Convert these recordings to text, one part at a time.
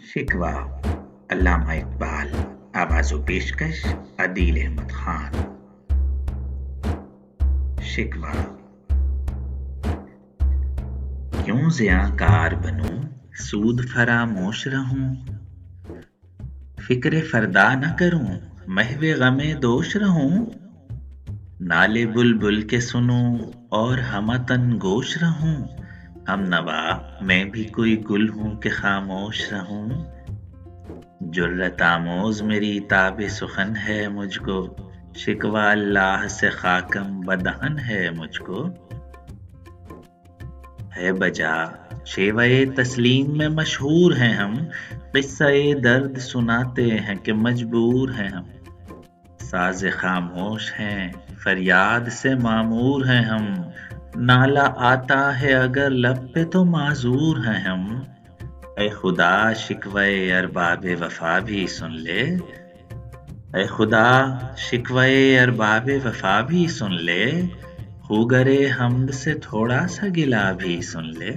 شکوہ علامہ اقبال، آواز و پیشکش عدیل احمد خان۔ شکوہ کیوں زیاں کار بنوں، سود فراموش رہوں، فکر فردا نہ کروں، محو غم دوش رہوں، نالے بلبل کے سنوں اور ہمتن گوش رہوں، ہم نوا میں بھی کوئی گل ہوں کہ خاموش رہوں، جرت آموز میری تاب سخن ہے مجھ کو، شکوہ اللہ سے خاکم بدہن ہے مجھ کو، ہے بجا شیوہ تسلیم میں مشہور ہیں ہم، قصہ درد سناتے ہیں کہ مجبور ہیں ہم، ساز خاموش ہیں فریاد سے معمور ہیں ہم، نالہ آتا ہے اگر لب پہ تو معذور ہیں ہم، اے خدا شکوہ ارباب وفا بھی سن لے، اے خدا شکوہ ارباب وفا بھی سن لے، خوگرے حمد سے تھوڑا سا گلہ بھی سن لے،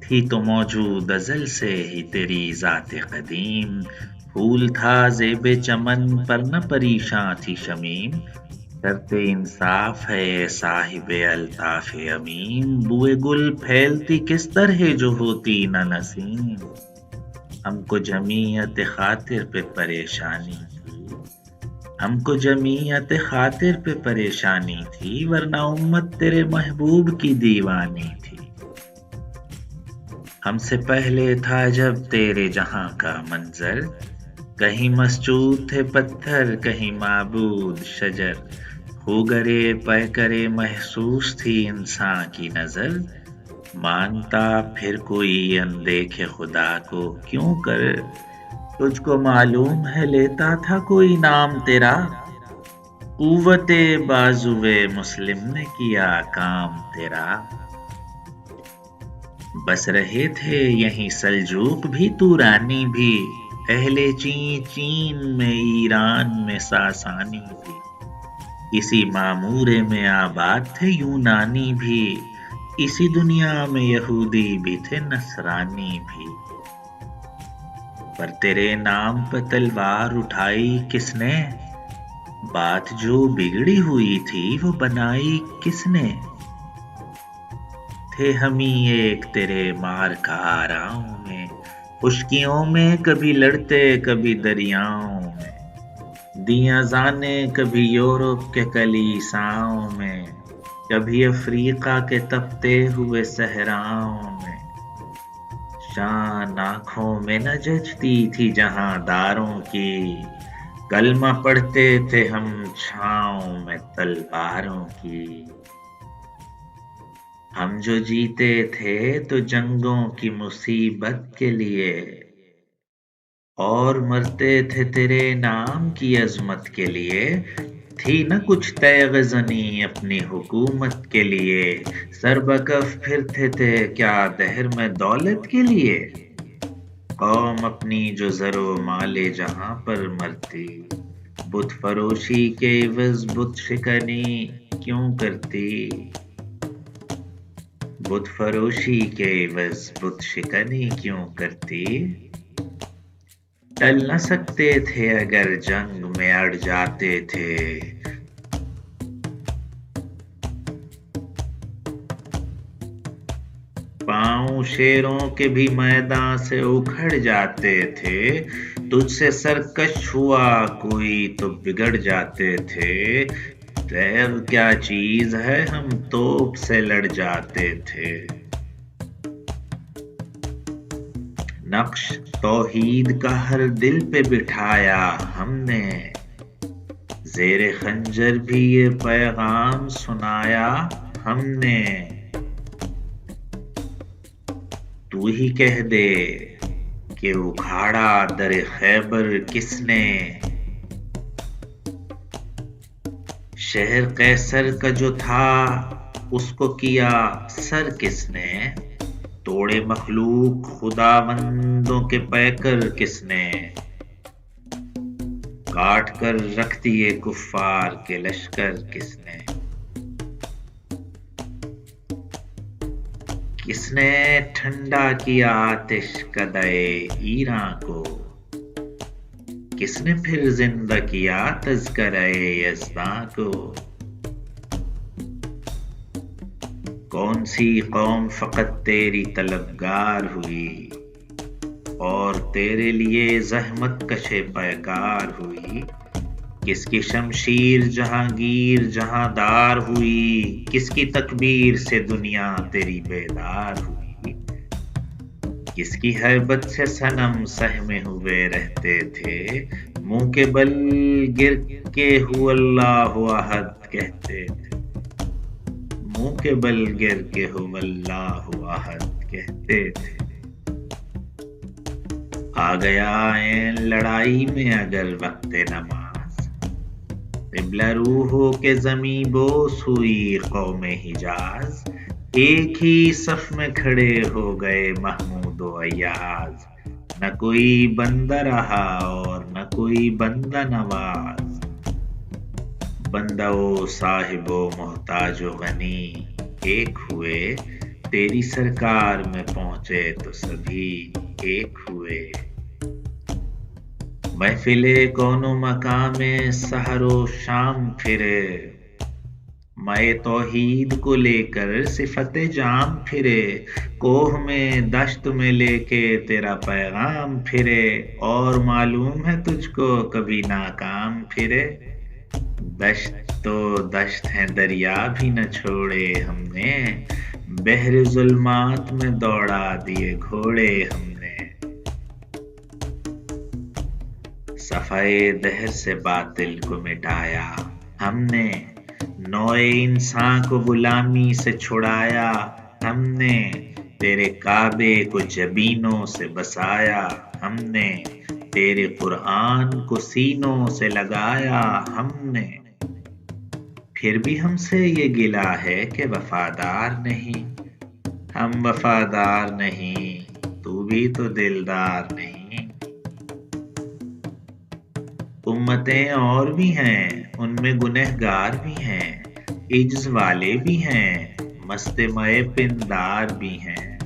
تھی تو موجود ازل سے ہی تیری ذات قدیم، پھول تھا زیب چمن پر نہ پریشاں تھی شمیم، شرط انصاف ہے صاحب الطاف امیم، بوئے گل پھیلتی کس طرح جو ہوتی نہ نسیم، ہم کو جمعیت خاطر پہ پریشانی تھی، ہم کو جمعیت خاطر پہ پریشانی تھی، ورنہ امت تیرے محبوب کی دیوانی تھی، ہم سے پہلے تھا جب تیرے جہاں کا منظر، کہیں مسجود تھے پتھر کہیں معبود شجر، خوگرے پیکرے محسوس تھی انسان کی نظر، مانتا پھر کوئی اندیکھ خدا کو کیوں کر، تجھ کو معلوم ہے لیتا تھا کوئی نام تیرا، قوت بازوئے مسلم نے کیا کام تیرا، بس رہے تھے یہیں سلجوق بھی تورانی بھی، اہل چین میں ایران میں ساسانی بھی، اسی معمورے میں آباد تھے یونانی بھی، اسی دنیا میں یہودی بھی تھے نصرانی بھی، پر تیرے نام پہ تلوار اٹھائی کس نے، بات جو بگڑی ہوئی تھی وہ بنائی کس نے، تھے ہمیں ایک تیرے مار کا آراؤں میں، خشکیوں میں کبھی لڑتے کبھی دریاؤں میں، دیاں زانے کبھی یورپ کے کلیساؤں میں، کبھی افریقہ کے تپتے ہوئے صحراؤں میں، شان آنکھوں میں نہ جچتی تھی جہاں داروں کی، کلمہ پڑھتے تھے ہم چھاؤں میں تلواروں کی، ہم جو جیتے تھے تو جنگوں کی مصیبت کے لیے، اور مرتے تھے تیرے نام کی عظمت کے لیے، تھی نہ کچھ تیغ زنی اپنی حکومت کے لیے، سر بکف پھرتے تھے کیا دہر میں دولت کے لیے، قوم اپنی جو زر و مال جہاں پر مرتی، بت فروشی کے عوض بت شکنی کیوں کرتی، بت فروشی کے عوض بت شکنی کیوں کرتی، ٹل نہ سکتے تھے اگر جنگ میں اڑ جاتے تھے، پاؤں شیروں کے بھی میدان سے اکھڑ جاتے تھے، تجھ سے سرکش ہوا کوئی تو بگڑ جاتے تھے، تیر کیا چیز ہے ہم توپ سے لڑ جاتے تھے، نقش توحید کا ہر دل پہ بٹھایا ہم نے، زیر خنجر بھی یہ پیغام سنایا ہم نے، تو ہی کہہ دے کہ اکھاڑا در خیبر کس نے، شہر قیصر کا جو تھا اس کو کیا سر کس نے، توڑے مخلوق خداوندوں کے پیکر کس نے، کاٹ کر رکھ دیے کفار کے لشکر کس نے، کس نے ٹھنڈا کیا آتش کدے ایراں کو، کس نے پھر زندہ کیا تذکرہ یزداں کو؟ کون سی قوم فقط تیری طلبگار ہوئی اور تیرے لیے زحمت کش پیکار ہوئی؟ کس کی شمشیر جہانگیر جہاں دار ہوئی، کس کی تکبیر سے دنیا تیری بیدار ہوئی؟ کس کی حیبت سے صنم سہمے ہوئے رہتے تھے، منہ کے بل گر کے ہو اللہ احد کہتے تھے، منہ کے بل گر کے ہو اللہ احد کہتے تھے؟ آ گیا عین لڑائی میں اگر وقت نماز، قبلہ روح ہو کے زمیں بوس ہوئی قوم حجاز، ایک ہی صف میں کھڑے ہو گئے محمود و ایاز، نہ کوئی بندہ رہا اور نہ کوئی بندہ نواز، بندہ و صاحب و محتاج و غنی ایک ہوئے، تیری سرکار میں پہنچے تو سبھی ایک ہوئے۔ محفل کون و مقام میں سحر و شام پھرے، مائے توحید کو لے کر صفت جام پھرے، کوہ میں دشت میں لے کے تیرا پیغام پھرے، اور معلوم ہے تجھ کو کبھی ناکام پھرے؟ دشت تو دشت ہے دریا بھی نہ چھوڑے ہم نے، بحر ظلمات میں دوڑا دیے گھوڑے ہم نے، صفحۂ دہر سے باطل کو مٹایا ہم نے، نوع انسان کو غلامی سے چھڑایا ہم نے، تیرے کعبے کو جبینوں سے بسایا ہم نے، تیرے قرآن کو سینوں سے لگایا ہم نے، پھر بھی ہم سے یہ گلہ ہے کہ وفادار نہیں، ہم وفادار نہیں تو بھی تو دلدار نہیں۔ امتیں اور بھی ہیں ان میں گنہگار بھی ہیں، عجز والے بھی ہیں مست مئے پندار بھی ہیں،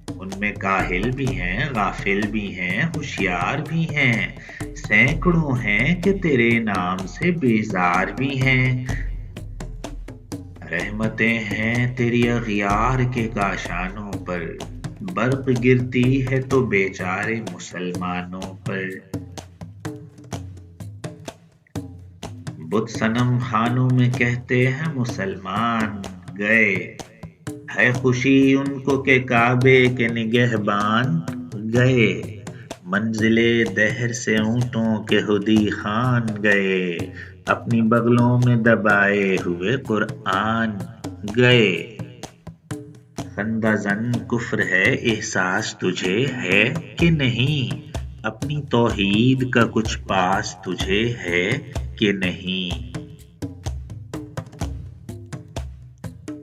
ان میں کاہل بھی ہیں غافل بھی ہیں ہوشیار بھی ہیں، سینکڑوں ہیں کہ تیرے نام سے بیزار بھی ہیں، رحمتیں ہیں تیری اغیار کے کاشانوں پر، برق گرتی ہے تو بیچارے مسلمانوں پر، بت صنم خانوں میں کہتے ہیں مسلمان گئے، ہے خوشی ان کو کہ کعبے کے نگہبان گئے، منزل دہر سے اونٹوں کے حدی خان گئے، اپنی بغلوں میں دبائے ہوئے قرآن گئے، خندہ زن کفر ہے احساس تجھے ہے کہ نہیں، اپنی توحید کا کچھ پاس تجھے ہے کہ نہیں؟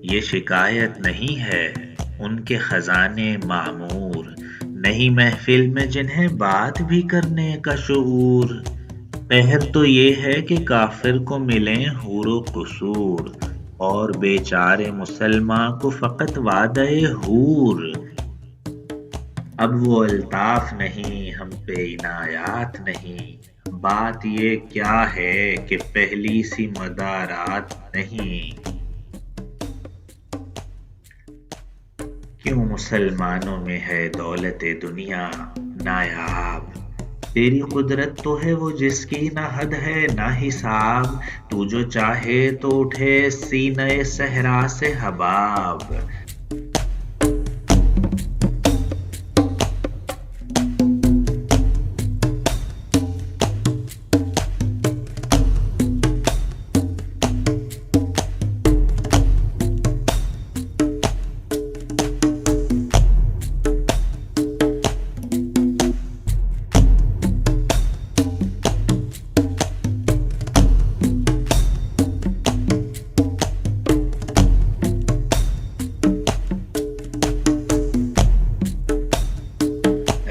یہ شکایت نہیں ہے ان کے خزانے معمور، نہیں محفل میں جنہیں بات بھی کرنے کا شعور، قہر تو یہ ہے کہ کافر کو ملیں حور و قصور، اور بیچارے مسلماں کو فقط وعدہ حور، اب وہ الطاف نہیں ہم پہ عنایات نہیں، بات یہ کیا ہے کہ پہلی سی مدارات نہیں، کیوں مسلمانوں میں ہے دولت دنیا نایاب، تیری قدرت تو ہے وہ جس کی نہ حد ہے نہ حساب، تو جو چاہے تو اٹھے سینہ صحرا سے حباب،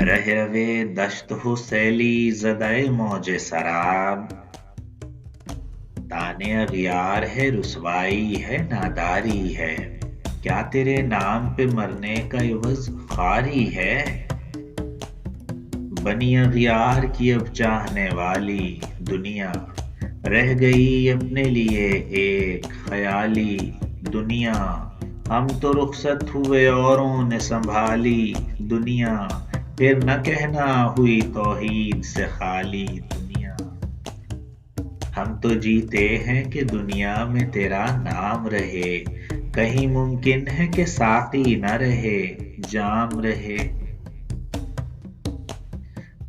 رہ روے دشت ہو سیلی زدہ موج سراب، دانے اغیار ہے رسوائی ہے ناداری ہے، کیا تیرے نام پہ مرنے کا عوض خاری ہے؟ بنی اغیار کی اب چاہنے والی دنیا، رہ گئی اپنے لیے ایک خیالی دنیا۔ ہم تو رخصت ہوئے اوروں نے سنبھالی دنیا، پھر نہ کہنا ہوئی توحید سے خالی دنیا۔ ہم تو جیتے ہیں کہ دنیا میں تیرا نام رہے، کہیں ممکن ہے کہ ساقی نہ رہے جام رہے۔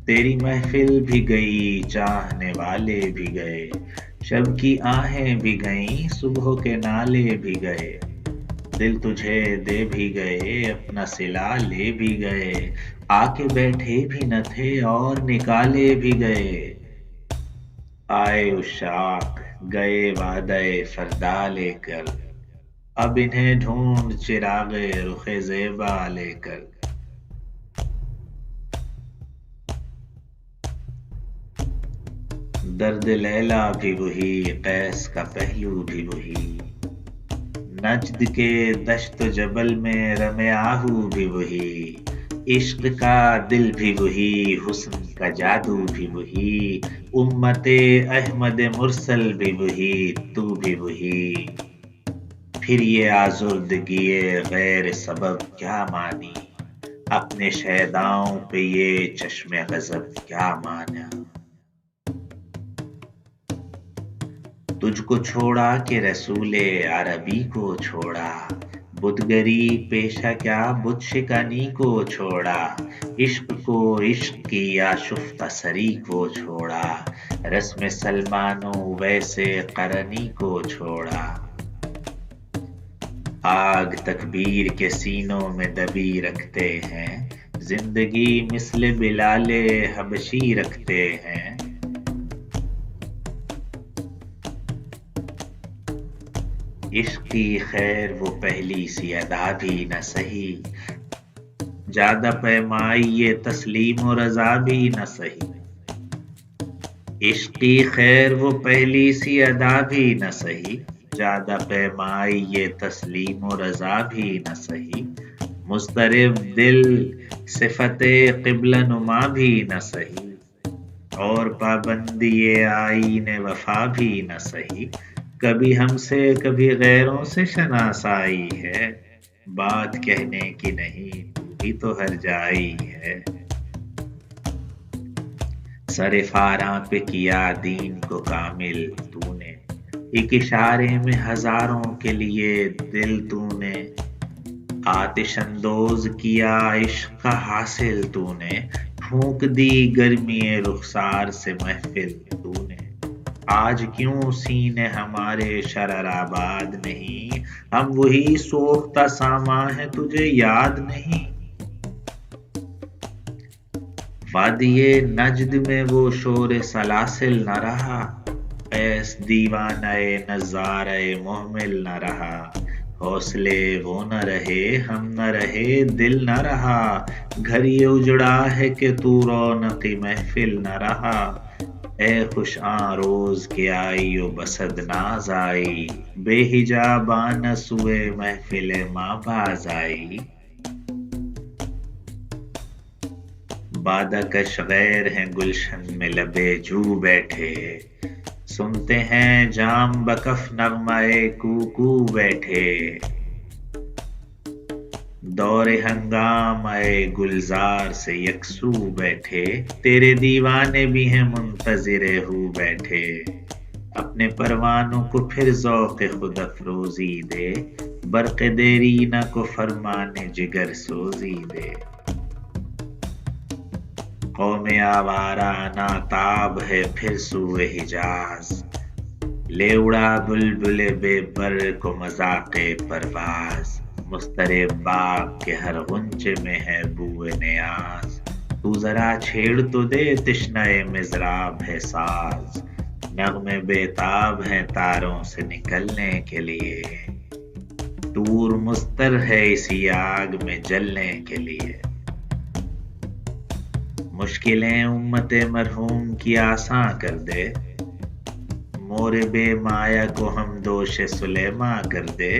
تیری محفل بھی گئی چاہنے والے بھی گئے، شب کی آہیں بھی گئیں صبح کے نالے بھی گئے۔ دل تجھے دے بھی گئے اپنا صلہ لے بھی گئے، آ کے بیٹھے بھی نہ تھے اور نکالے بھی گئے۔ آئے عشاق گئے وعدہ فردا لے کر، اب انہیں ڈھونڈ چراغ رخ زیبا لے کر۔ درد لیلا بھی وہی، قیس کا پہلو بھی وہی، نجد کے دشت و جبل میں رم آہو بھی وہی۔ عشق کا دل بھی وہی، حسن کا جادو بھی وہی، امت احمد مرسل بھی وہی، تو بھی وہی۔ پھر یہ آزردگی غیر سبب کیا مانی، اپنے شیداؤں پہ یہ چشم غضب کیا مانا۔ تجھ کو چھوڑا کہ رسول عربی کو چھوڑا، بتگری پیشہ کیا بت شکنی کو چھوڑا۔ عشق کو عشق کی آشفتہ سری کو چھوڑا، رسم سلمان و ویسے قرنی کو چھوڑا۔ آگ تکبیر کے سینوں میں دبی رکھتے ہیں، زندگی مثل بلال حبشی رکھتے ہیں۔ عشق کی خیر وہ پہلی سی ادا بھی نہ سہی، زیادہ پیمائی یہ تسلیم و رضا بھی نہ سہی۔ عشق کی خیر وہ پہلی سی ادا بھی نہ سہی، زیادہ پیمائی یہ تسلیم و رضا بھی نہ سہی۔ مضطرب دل صفت قبلہ نما بھی نہ سہی، اور پابندی آئین وفا بھی نہ سہی۔ کبھی ہم سے کبھی غیروں سے شناسائی ہے، بات کہنے کی نہیں تو بھی تو ہر جائی ہے۔ سر فاراں پہ کیا دین کو کامل تو نے، ایک اشارے میں ہزاروں کے لیے دل تو نے۔ آتش اندوز کیا عشق کا حاصل تو نے، پھونک دی گرمی رخسار سے محفل تو نے۔ آج کیوں سینے ہمارے شرر آباد نہیں، ہم وہی سوختہ ساما ہیں تجھے یاد نہیں۔ وادی نجد میں وہ شور سلاسل نہ رہا، قیس دیوانہ نظارہ محمل نہ رہا۔ حوصلے وہ نہ رہے ہم نہ رہے دل نہ رہا، گھر یہ اجڑا ہے کہ تو رونق محفل نہ رہا۔ اے خوش آں روز کے آئی و بسد ناز آئی، بے حجابانہ سوئے محفل ماں باز آئی۔ بادہ کش غیر ہیں گلشن میں لبے جو بیٹھے، سنتے ہیں جام بکف نغمہ کوکو بیٹھے۔ دور ہنگام آئے گلزار سے یکسو بیٹھے، تیرے دیوانے بھی ہیں منتظر ہو بیٹھے۔ اپنے پروانوں کو پھر ذوق خود افروزی دے، برق دیرینہ کو فرمان جگر سوزی دے۔ قوم آوارہ ناتاب ہے پھر سوئے حجاز، لے اڑا بلبل بے پر کو مذاق پرواز۔ مضطرب باغ کے ہر غنچے میں ہے بوئے نیاز، تو ذرا چھیڑ تو دے تشنہ مضراب ہے ساز۔ نغمے بے تاب ہیں تاروں سے نکلنے کے لیے، دور مضطر ہے اسی آگ میں جلنے کے لیے۔ مشکلیں امت مرحوم کی آساں کر دے، مور بے مایا کو ہم دوش سلیماں کر دے۔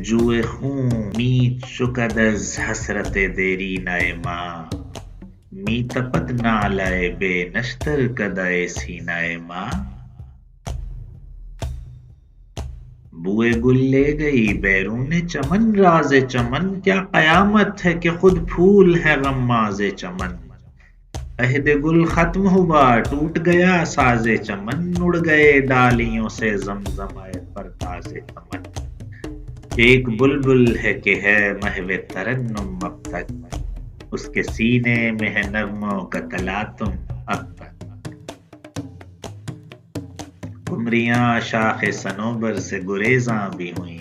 جوی خون می چکد از حسرت دیرینه ما می تپد ناله به نشتر کده سینه ما بوئے گل لے گئی بیرون چمن راز چمن کیا قیامت ہے کہ خود پھول ہے غماز چمن عہد گل ختم ہوا ٹوٹ گیا ساز چمن اڑ گئے ڈالیوں سے زمزمے پرتاز چمن ایک بلبل ہے کہ ہے محو ترنم اب تک اس کے سینے میں ہے نغموں کا تلاطم اب تک قمریاں شاخ صنوبر سے گریزاں بھی ہوئیں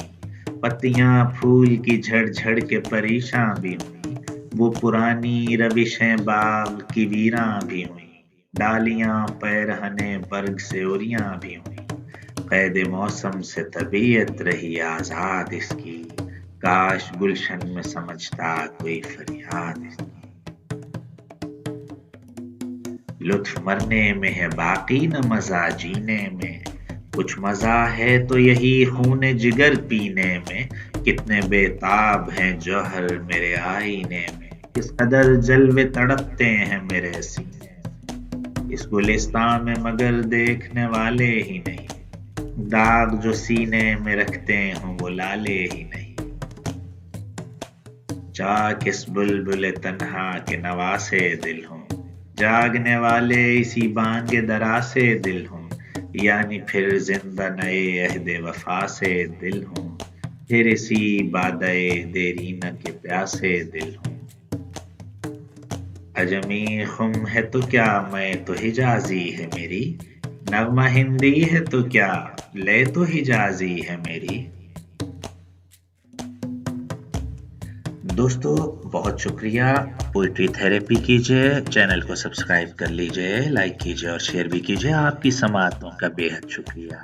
پتیاں پھول کی جھڑ جھڑ کے پریشاں بھی ہوئیں وہ پرانی روشیں باغ کی ویراں بھی ہوئیں ڈالیاں پیرہنے برگ سے اوریاں بھی ہوئیں قید موسم سے طبیعت رہی آزاد اس کی کاش گلشن میں سمجھتا کوئی فریاد اس کی لطف مرنے میں ہے باقی نہ مزہ جینے میں کچھ مزہ ہے تو یہی خون جگر پینے میں کتنے بے تاب ہیں جوہر میرے آئینے میں کس قدر جلوے تڑپتے ہیں میرے سینے اس گلستان میں مگر دیکھنے والے ہی نہیں داغ جو سینے میں رکھتے ہوں وہ لالے ہی نہیں چاک اس بلبل تنہا کے نواسے دل ہوں جاگنے والے اسی بانگ درا سے دل ہوں یعنی پھر زندہ نئے عہد وفا سے دل ہوں پھر اسی بادئ دیرینہ کے پیاسے دل ہوں عجمی خم ہے تو کیا میں تو حجازی ہے میری نغمہ ہندی ہے تو کیا لے تو حجازی ہے میری دوستو بہت شکریہ پوئٹری تھیراپی کیجئے چینل کو سبسکرائب کر لیجئے لائک کیجئے اور شیئر بھی کیجئے آپ کی سماعتوں کا بے حد شکریہ